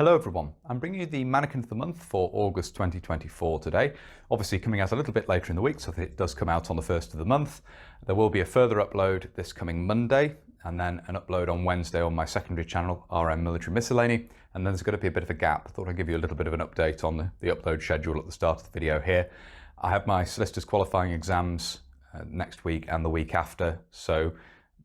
Hello everyone, I'm bringing you the Mannequin of the Month for August 2024 today. Obviously coming out a little bit later in the week, so it does come out on the 1st of the month. There will be a further upload this coming Monday, and then an upload on Wednesday on my secondary channel, RM Military Miscellany, and then there's going to be a bit of a gap. I thought I'd give you a little bit of an update on the upload schedule at the start of the video here. I have my solicitors qualifying exams next week and the week after, so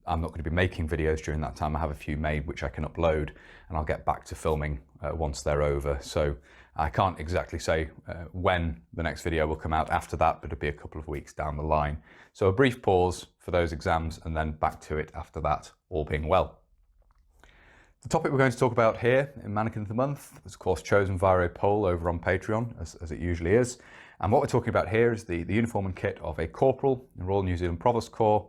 I'm not going to be making videos during that time. I have a few made which I can upload, and I'll get back to filming once they're over. So I can't exactly say when the next video will come out after that, but it'll be a couple of weeks down the line. So a brief pause for those exams and then back to it after that, all being well. The topic we're going to talk about here in Mannequin of the Month is of course chosen via a poll over on Patreon, as it usually is. And what we're talking about here is the uniform and kit of a corporal in Royal New Zealand Provost Corps,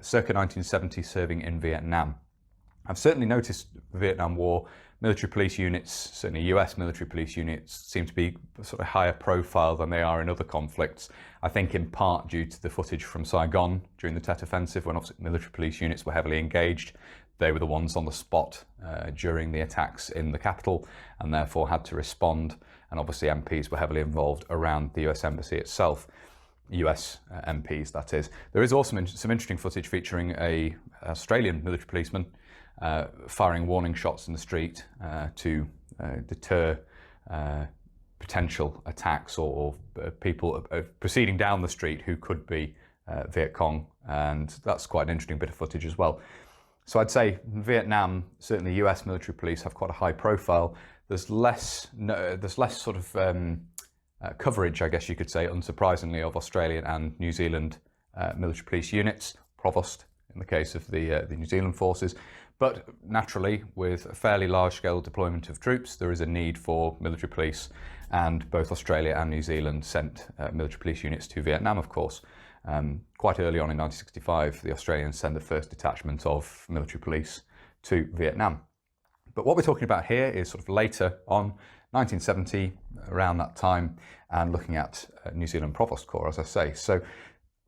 circa 1970, serving in Vietnam. I've certainly noticed the Vietnam War military police units, certainly US military police units, seem to be sort of higher profile than they are in other conflicts. I think in part due to the footage from Saigon during the Tet Offensive, when obviously military police units were heavily engaged. They were the ones on the spot during the attacks in the capital and therefore had to respond. And obviously MPs were heavily involved around the US Embassy itself. US MPs, that is. There is also some interesting footage featuring a Australian military policeman firing warning shots in the street to deter potential attacks or people proceeding down the street who could be Viet Cong, and that's quite an interesting bit of footage as well. So I'd say in Vietnam, certainly US military police have quite a high profile. There's less sort of coverage, I guess you could say, unsurprisingly, of Australian and New Zealand military police units, Provost in the case of the New Zealand forces. But naturally, with a fairly large-scale deployment of troops, there is a need for military police, and both Australia and New Zealand sent military police units to Vietnam, of course. Quite early on in 1965, the Australians sent the first detachment of military police to Vietnam. But what we're talking about here is sort of later on, 1970, around that time, and looking at New Zealand Provost Corps, as I say. So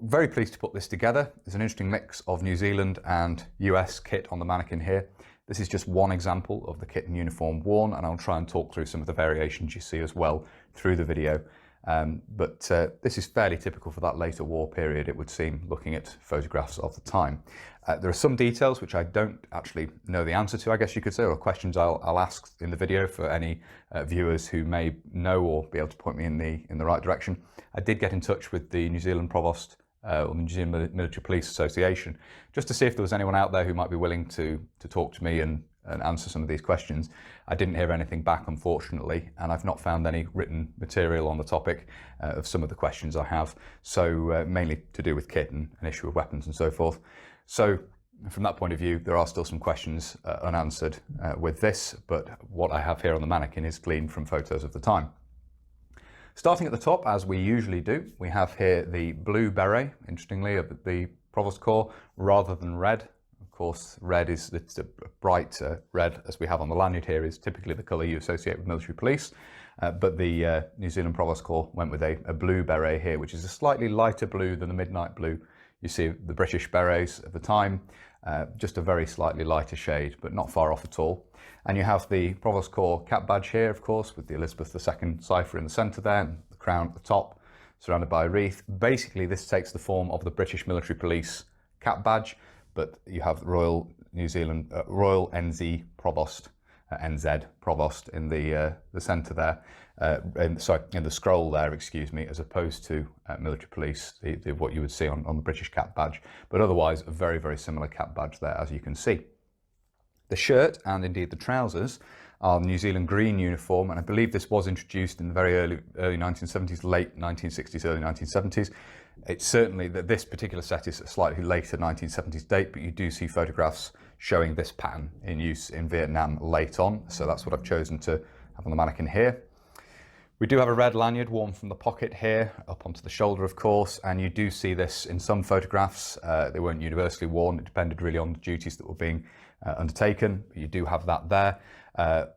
very pleased to put this together. There's an interesting mix of New Zealand and US kit on the mannequin here. This is just one example of the kit and uniform worn, and I'll try and talk through some of the variations you see as well through the video. But this is fairly typical for that later war period, it would seem, looking at photographs of the time. There are some details which I don't actually know the answer to, I guess you could say, or questions I'll ask in the video for any viewers who may know or be able to point me in the right direction. I did get in touch with the New Zealand Provost or the New Zealand Military Police Association just to see if there was anyone out there who might be willing to talk to me and answer some of these questions. I didn't hear anything back, unfortunately, and I've not found any written material on the topic of some of the questions I have, so mainly to do with kit and an issue of weapons and so forth. So from that point of view, there are still some questions unanswered with this, but what I have here on the mannequin is gleaned from photos of the time. Starting at the top, as we usually do, we have here the blue beret, interestingly, of the Provost Corps, rather than red. Of course, red is it's a bright red, as we have on the lanyard here, is typically the colour you associate with military police. But the New Zealand Provost Corps went with a blue beret here, which is a slightly lighter blue than the midnight blue you see the British berets of the time. Just a very slightly lighter shade, but not far off at all. And you have the Provost Corps cap badge here, of course, with the Elizabeth II cipher in the centre there, and the crown at the top, surrounded by a wreath. Basically, this takes the form of the British Military Police cap badge, but you have Royal New Zealand, Royal NZ Provost, NZ Provost in the centre there, in the scroll there, excuse me, as opposed to military police, what you would see on the British cap badge. But otherwise, a very, very similar cap badge there, as you can see. The shirt and indeed the trousers are New Zealand green uniform, and I believe this was introduced in the very early 1970s, late 1960s, early 1970s. It's certainly that this particular set is a slightly later 1970s date, but you do see photographs showing this pattern in use in Vietnam late on, so that's what I've chosen to have on the mannequin here. We do have a red lanyard worn from the pocket here, up onto the shoulder, of course, and you do see this in some photographs. They weren't universally worn, it depended really on the duties that were being undertaken, but you do have that there.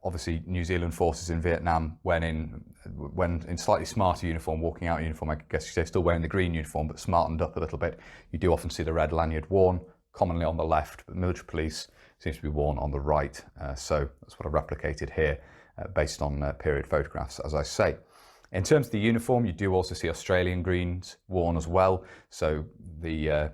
Obviously, New Zealand forces in Vietnam went in slightly smarter uniform, walking out uniform, I guess you say, still wearing the green uniform, but smartened up a little bit. You do often see the red lanyard worn, commonly on the left, but military police seems to be worn on the right. So that's what I've replicated here. based on period photographs, as I say. In terms of the uniform, you do also see Australian greens worn as well. So the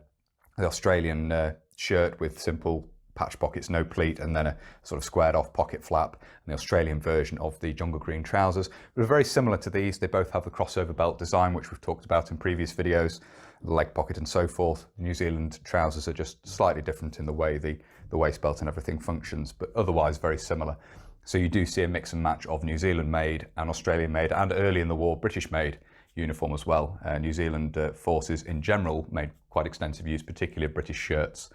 Australian shirt with simple patch pockets, no pleat, and then a sort of squared off pocket flap, and the Australian version of the jungle green trousers. But very similar to these, they both have the crossover belt design, which we've talked about in previous videos, the leg pocket and so forth. New Zealand trousers are just slightly different in the way the waist belt and everything functions, but otherwise very similar. So you do see a mix and match of New Zealand made and Australian made, and early in the war British made uniform as well. New Zealand forces in general made quite extensive use, particularly of British shirts,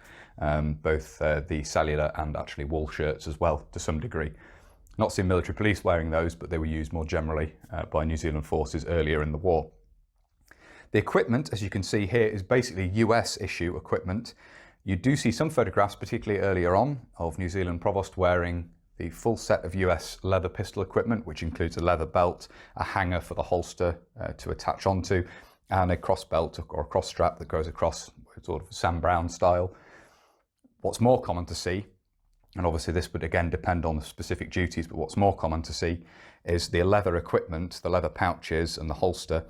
both the cellular and actually wool shirts as well to some degree. Not seen military police wearing those, but they were used more generally by New Zealand forces earlier in the war. The equipment, as you can see here, is basically US issue equipment. You do see some photographs, particularly earlier on, of New Zealand Provost wearing the full set of US leather pistol equipment, which includes a leather belt, a hanger for the holster to attach onto, and a cross belt or a cross strap that goes across, sort of Sam Brown style. What's more common to see, and obviously this would again depend on the specific duties, but what's more common to see is the leather equipment, the leather pouches and the holster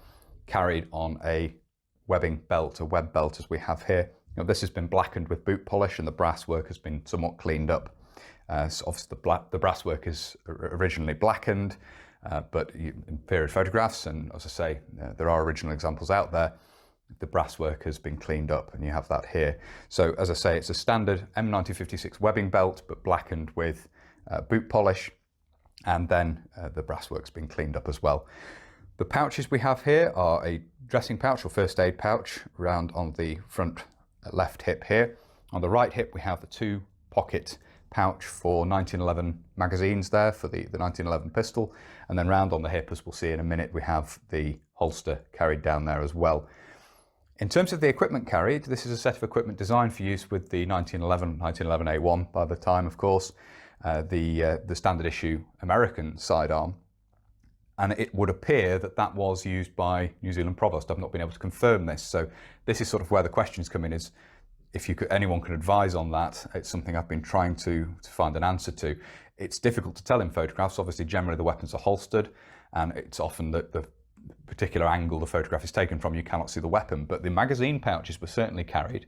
carried on a webbing belt, a web belt as we have here. Now, this has been blackened with boot polish and the brass work has been somewhat cleaned up. So obviously the brass work is originally blackened, but in period photographs, and as I say, there are original examples out there, the brass work has been cleaned up, and you have that here. So as I say, it's a standard M1956 webbing belt, but blackened with boot polish, and then the brass work's been cleaned up as well. The pouches we have here are a dressing pouch or first aid pouch round on the front left hip here. On the right hip we have the 2-pocket pouch for 1911 magazines there for the 1911 pistol, and then round on the hip, as we'll see in a minute, we have the holster carried down there as well. In terms of the equipment carried, this is a set of equipment designed for use with the 1911 A1 by the time, of course, the standard issue American sidearm, and it would appear that that was used by New Zealand Provost. I've not been able to confirm this, so this is sort of where the questions come in, is if anyone can advise on that. It's something I've been trying to find an answer to. It's difficult to tell in photographs. Obviously, generally the weapons are holstered, and it's often the particular angle the photograph is taken from, you cannot see the weapon, but the magazine pouches were certainly carried.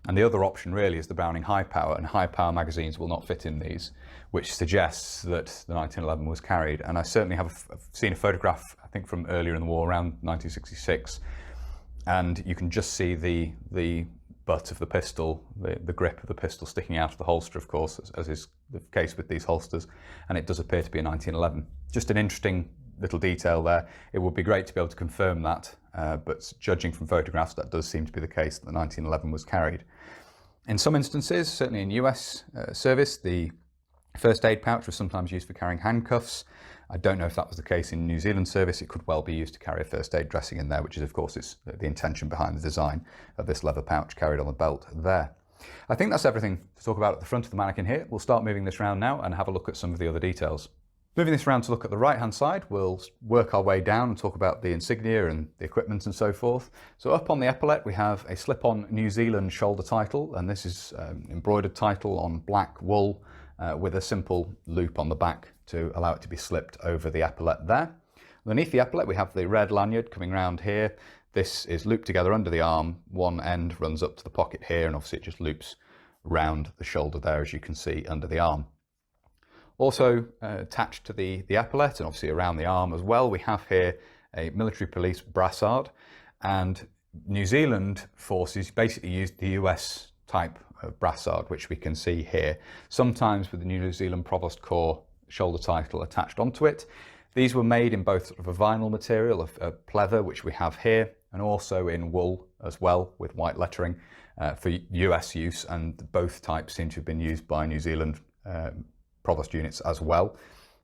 And the other option really is the Browning high power, and high power magazines will not fit in these, which suggests that the 1911 was carried. And I certainly have seen a photograph, I think from earlier in the war, around 1966, and you can just see the butt of the pistol, the grip of the pistol sticking out of the holster, of course, as is the case with these holsters, and it does appear to be a 1911. Just an interesting little detail there. It would be great to be able to confirm that, but judging from photographs, that does seem to be the case, that the 1911 was carried. In some instances, certainly in US service, the first aid pouch was sometimes used for carrying handcuffs. I don't know if that was the case in New Zealand service. It could well be used to carry a first aid dressing in there, which is of course is the intention behind the design of this leather pouch carried on the belt there. I think that's everything to talk about at the front of the mannequin here. We'll start moving this around now and have a look at some of the other details. Moving this around to look at the right hand side, we'll work our way down and talk about the insignia and the equipment and so forth. So up on the epaulette we have a slip-on New Zealand shoulder title, and this is embroidered title on black wool with a simple loop on the back to allow it to be slipped over the epaulette there. Underneath the epaulette we have the red lanyard coming round here. This is looped together under the arm. One end runs up to the pocket here, and obviously it just loops round the shoulder there, as you can see, under the arm. Also attached to the epaulette and obviously around the arm as well, we have here a military police brassard, and New Zealand forces basically used the US type of brassard, which we can see here, sometimes with the New Zealand Provost Corps shoulder title attached onto it. These were made in both sort of a vinyl material of pleather, which we have here, and also in wool as well with white lettering for US use, and both types seem to have been used by New Zealand Provost units as well,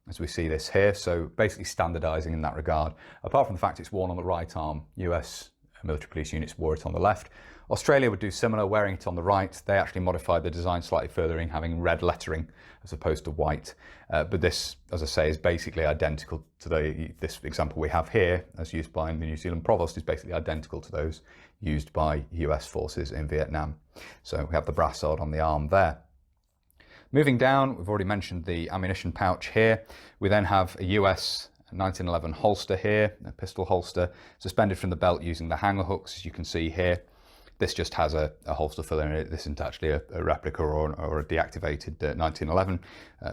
as we see this here. So basically standardizing in that regard, apart from the fact it's worn on the right arm. US military police units wore it on the left. Australia would do similar, wearing it on the right. They actually modified the design slightly further in having red lettering as opposed to white. But this, as I say, is basically identical to this example we have here, as used by the New Zealand Provost, is basically identical to those used by US forces in Vietnam. So we have the brassard on the arm there. Moving down, we've already mentioned the ammunition pouch here. We then have a US 1911 holster here, a pistol holster, suspended from the belt using the hanger hooks, as you can see here. This just has a holster filler in it. This isn't actually a replica or a deactivated 1911,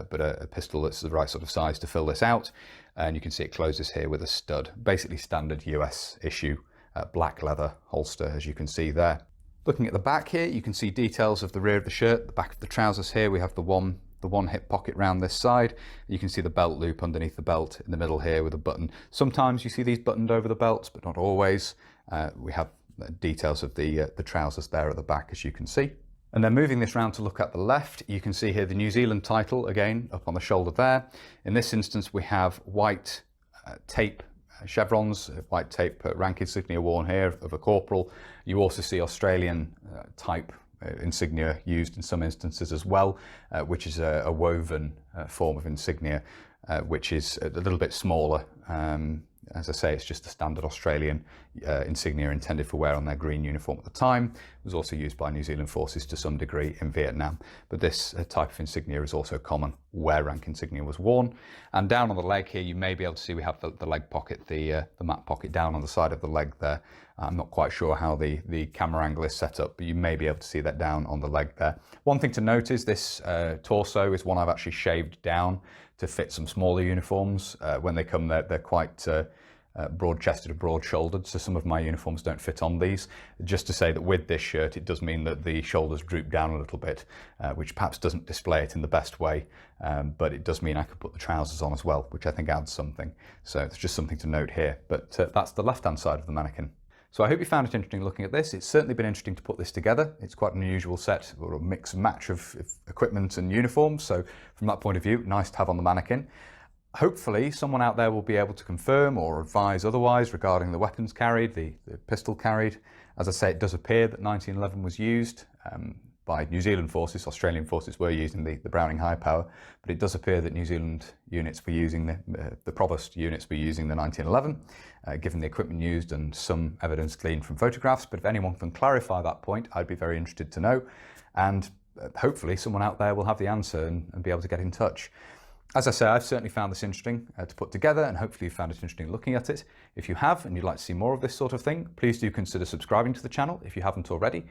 but a pistol that's the right sort of size to fill this out. And you can see it closes here with a stud, basically standard US issue black leather holster, as you can see there. Looking at the back here, you can see details of the rear of the shirt, the back of the trousers here. We have the one hip pocket round this side. You can see the belt loop underneath the belt in the middle here with a button. Sometimes you see these buttoned over the belts, but not always. We have details of the trousers there at the back, as you can see. And then moving this round to look at the left, you can see here the New Zealand title again up on the shoulder there. In this instance, we have white tape chevrons, white tape rank insignia worn here of a corporal. You also see Australian type insignia used in some instances as well, which is a woven form of insignia, which is a little bit smaller. As I say, it's just the standard Australian insignia intended for wear on their green uniform at the time. It was also used by New Zealand forces to some degree in Vietnam. But this type of insignia is also common where rank insignia was worn. And down on the leg here, you may be able to see we have the leg pocket, the mat pocket down on the side of the leg there. I'm not quite sure how the camera angle is set up, but you may be able to see that down on the leg there. One thing to note is this torso is one I've actually shaved down to fit some smaller uniforms. When they come, they're quite broad-chested and broad-shouldered, so some of my uniforms don't fit on these. Just to say that with this shirt, it does mean that the shoulders droop down a little bit, which perhaps doesn't display it in the best way, but it does mean I can put the trousers on as well, which I think adds something. So it's just something to note here. But that's the left-hand side of the mannequin. So I hope you found it interesting looking at this. It's certainly been interesting to put this together. It's quite an unusual set, or a mix and match of equipment and uniforms. So from that point of view, nice to have on the mannequin. Hopefully someone out there will be able to confirm or advise otherwise regarding the weapons carried, the pistol carried. As I say, it does appear that 1911 was used by New Zealand forces. Australian forces were using the Browning high power, but it does appear that New Zealand units were using the Provost units were using the 1911, given the equipment used and some evidence gleaned from photographs. But if anyone can clarify that point, I'd be very interested to know. And hopefully someone out there will have the answer and be able to get in touch. As I say, I've certainly found this interesting to put together, and hopefully you found it interesting looking at it. If you have and you'd like to see more of this sort of thing, please do consider subscribing to the channel if you haven't already.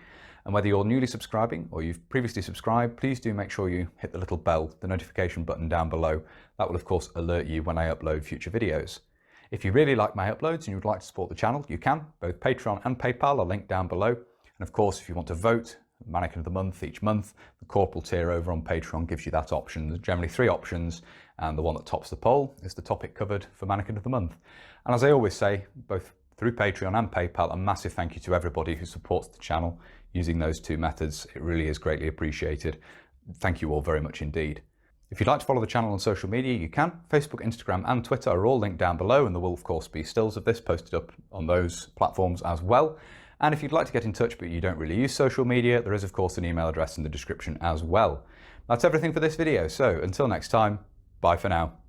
And whether you're newly subscribing or you've previously subscribed, please do make sure you hit the little bell, the notification button down below. That will of course alert you when I upload future videos. If you really like my uploads and you would like to support the channel, you can. Both Patreon and PayPal are linked down below. And of course, if you want to vote Mannequin of the Month each month, the Corporal tier over on Patreon gives you that option. There's generally 3 options, and the one that tops the poll is the topic covered for Mannequin of the Month. And as I always say, both through Patreon and PayPal, a massive thank you to everybody who supports the channel using those 2 methods. It really is greatly appreciated. Thank you all very much indeed. If you'd like to follow the channel on social media, you can. Facebook, Instagram and Twitter are all linked down below, and there will of course be stills of this posted up on those platforms as well. And if you'd like to get in touch but you don't really use social media, there is of course an email address in the description as well. That's everything for this video, so until next time, bye for now.